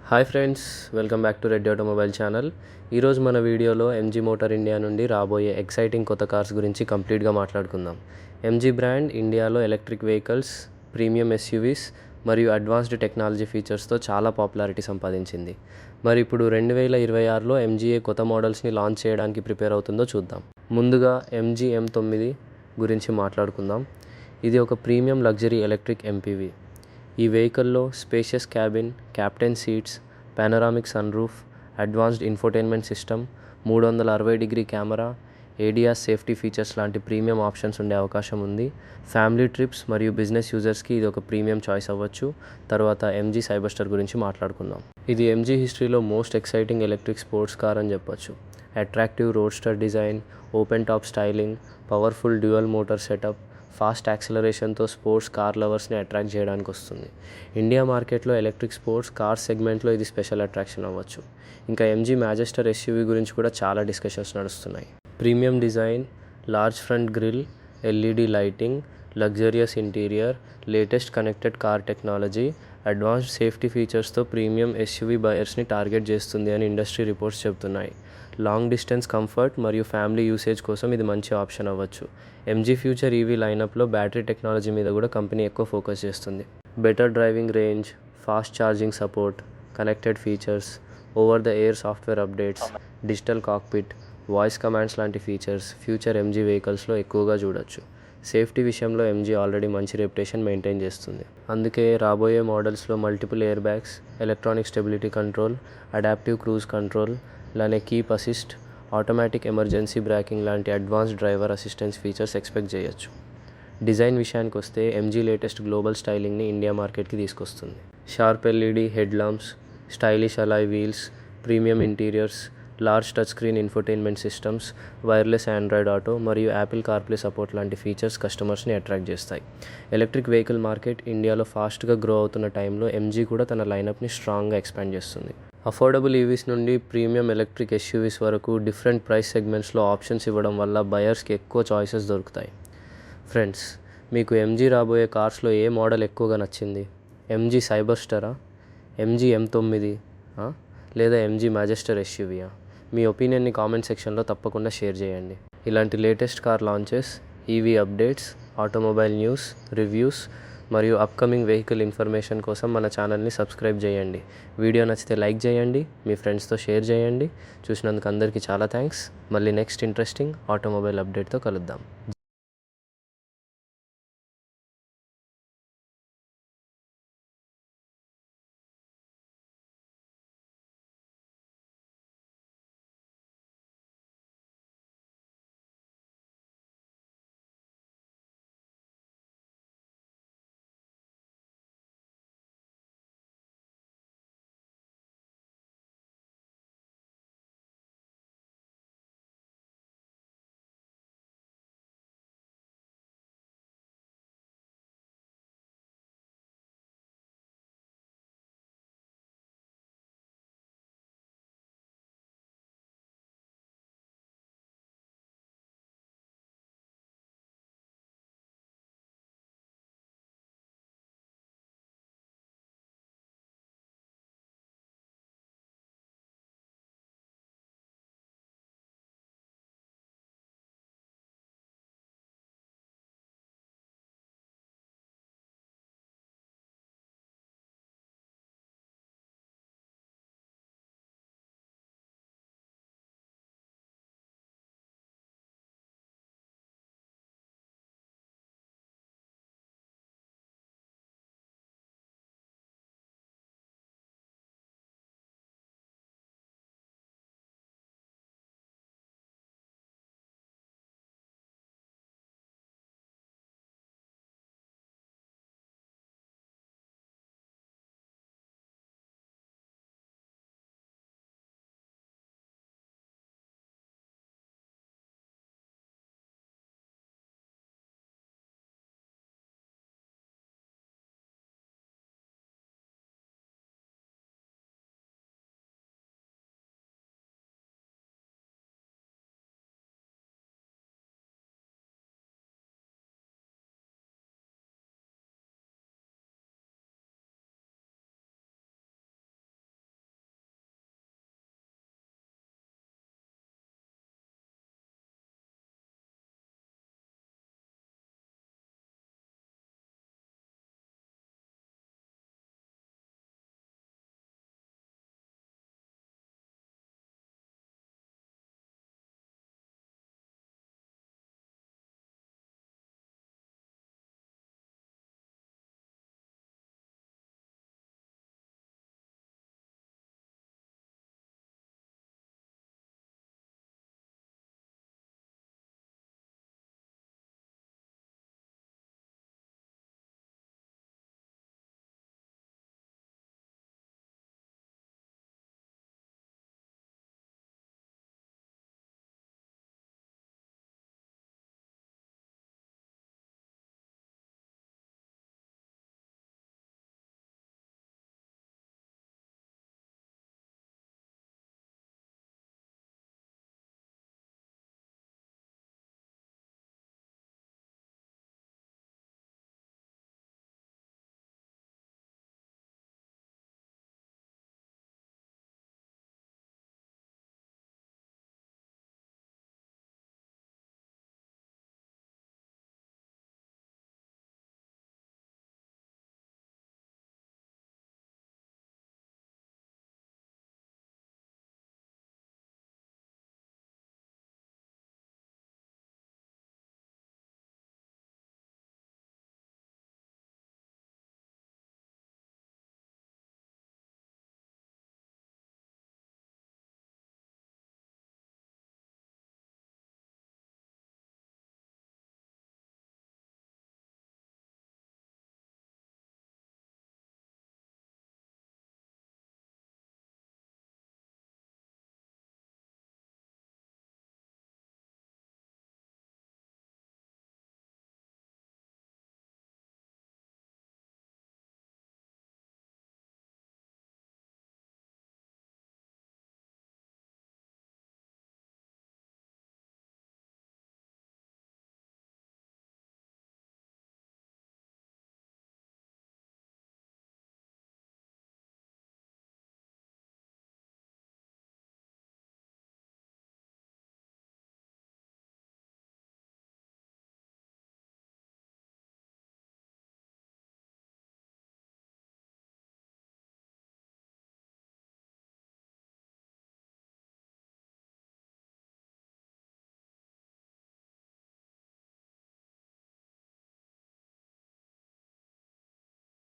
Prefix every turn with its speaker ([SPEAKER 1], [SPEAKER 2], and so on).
[SPEAKER 1] Hi friends, welcome back to Reddy automobile channel. ఈరోజు మన వీడియోలో ఎంజీ మోటార్ ఇండియా నుండి రాబోయే ఎక్సైటింగ్ కొత్త కార్స్ గురించి కంప్లీట్గా మాట్లాడుకుందాం. ఎంజీ బ్రాండ్ ఇండియాలో ఎలక్ట్రిక్ వెహికల్స్, ప్రీమియం ఎస్యూవీస్ మరియు అడ్వాన్స్డ్ టెక్నాలజీ ఫీచర్స్తో చాలా పాపులారిటీ సంపాదించింది. మరి ఇప్పుడు 2026లో ఎంజీఏ కొత్త మోడల్స్ని లాంచ్ చేయడానికి ప్రిపేర్ అవుతుందో చూద్దాం. ముందుగా ఎంజీ M9 గురించి మాట్లాడుకుందాం. ఇది ఒక ప్రీమియం లగ్జరీ ఎలక్ట్రిక్ ఎంపీవీ. ఈ వెహికల్లో spacious cabin, captain seats, panoramic sun roof, advanced infotainment system, 360° camera, ADAS safety features లాంటి ప్రీమియం ఆప్షన్స్ ఉండే అవకాశం ఉంది. ఫ్యామిలీ ట్రిప్స్ మరియు బిజినెస్ యూజర్స్కి ఇది ఒక ప్రీమియం చాయిస్ అవ్వచ్చు. తర్వాత ఎంజీ సైబర్స్టర్ గురించి మాట్లాడుకుందాం. ఇది ఎంజీ హిస్టరీలో most exciting electric sports car అని చెప్పొచ్చు. Attractive roadster design, open top styling, powerful dual motor setup, fast యాక్సిలరేషన్తో స్పోర్ట్స్ కార్ లవర్స్ని అట్రాక్ట్ చేయడానికి వస్తుంది. ఇండియా మార్కెట్లో ఎలక్ట్రిక్ స్పోర్ట్స్ కార్ సెగ్మెంట్లో ఇది స్పెషల్ అట్రాక్షన్ అవ్వచ్చు. ఇంకా ఎంజీ మ్యాజెస్టర్ ఎస్యూవీ గురించి కూడా చాలా డిస్కషన్స్ నడుస్తున్నాయి. Premium design, large front grille, LED lighting, luxurious interior, latest connected car technology, advanced safety ఫీచర్స్తో ప్రీమియం ఎస్యూవీ బయర్స్ని టార్గెట్ చేస్తుంది అని ఇండస్ట్రీ రిపోర్ట్స్ చెబుతున్నాయి. లాంగ్ డిస్టెన్స్ కంఫర్ట్ మరియు ఫ్యామిలీ యూసేజ్ కోసం ఇది మంచి ఆప్షన్ అవ్వచ్చు. ఎంజీ ఫ్యూచర్ ఈవీ లైనప్లో బ్యాటరీ టెక్నాలజీ మీద కూడా కంపెనీ ఎక్కువ ఫోకస్ చేస్తుంది. Better driving range, fast charging support, connected features, over the air software updates, digital cockpit, voice commands లాంటి ఫీచర్స్ ఫ్యూచర్ ఎంజీ వెహికల్స్లో ఎక్కువగా చూడొచ్చు. సేఫ్టీ విషయంలో ఎంజీ ఆల్రెడీ మంచి రెప్యుటేషన్ మెయింటైన్ చేస్తుంది. అందుకే రాబోయే మోడల్స్లో multiple airbags, electronic stability control, adaptive cruise control, అలానే keep assist, automatic emergency braking లాంటి advanced driver assistance features expect చేయొచ్చు. డిజైన్ విషయానికి వస్తే ఎంజీ లేటెస్ట్ గ్లోబల్ స్టైలింగ్ని ఇండియా మార్కెట్కి తీసుకొస్తుంది. Sharp LED head lamps, stylish alloy wheels, premium interiors, large touch screen infotainment systems, wireless Android auto మరియు Apple CarPlay support లాంటి features కస్టమర్స్ని attract చేస్తాయి. Electric vehicle market ఇండియాలో ఫాస్ట్గా గ్రో అవుతున్న టైంలో ఎంజీ కూడా తన లైనప్ని స్ట్రాంగ్గా ఎక్స్పాండ్ చేస్తుంది. అఫోర్డబుల్ ఈవీస్ నుండి ప్రీమియం ఎలక్ట్రిక్ ఎస్యూవీస్ వరకు డిఫరెంట్ ప్రైస్ సెగ్మెంట్స్లో ఆప్షన్స్ ఇవ్వడం వల్ల బయర్స్కి ఎక్కువ చాయిసెస్ దొరుకుతాయి. ఫ్రెండ్స్, మీకు ఎంజీ రాబోయే కార్స్లో ఏ మోడల్ ఎక్కువగా నచ్చింది? ఎంజీ సైబర్స్టరా, ఎంజీ M9, లేదా ఎంజీ మ్యాజెస్టర్ ఎస్యూవీయా? మీ ఒపీనియన్ని కామెంట్ సెక్షన్లో తప్పకుండా షేర్ చేయండి. ఇలాంటి latest car launches, EV updates, automobile news, reviews మరియు అప్కమింగ్ వెహికల్ ఇన్ఫర్మేషన్ కోసం మన ఛానల్ని సబ్స్క్రైబ్ చేయండి. వీడియో నచ్చితే లైక్ చేయండి, మీ ఫ్రెండ్స్తో షేర్ చేయండి. చూసినందుకు అందరికీ చాలా థ్యాంక్స్. మళ్ళీ నెక్స్ట్ ఇంట్రెస్టింగ్ ఆటోమొబైల్ అప్డేట్తో కలుద్దాం.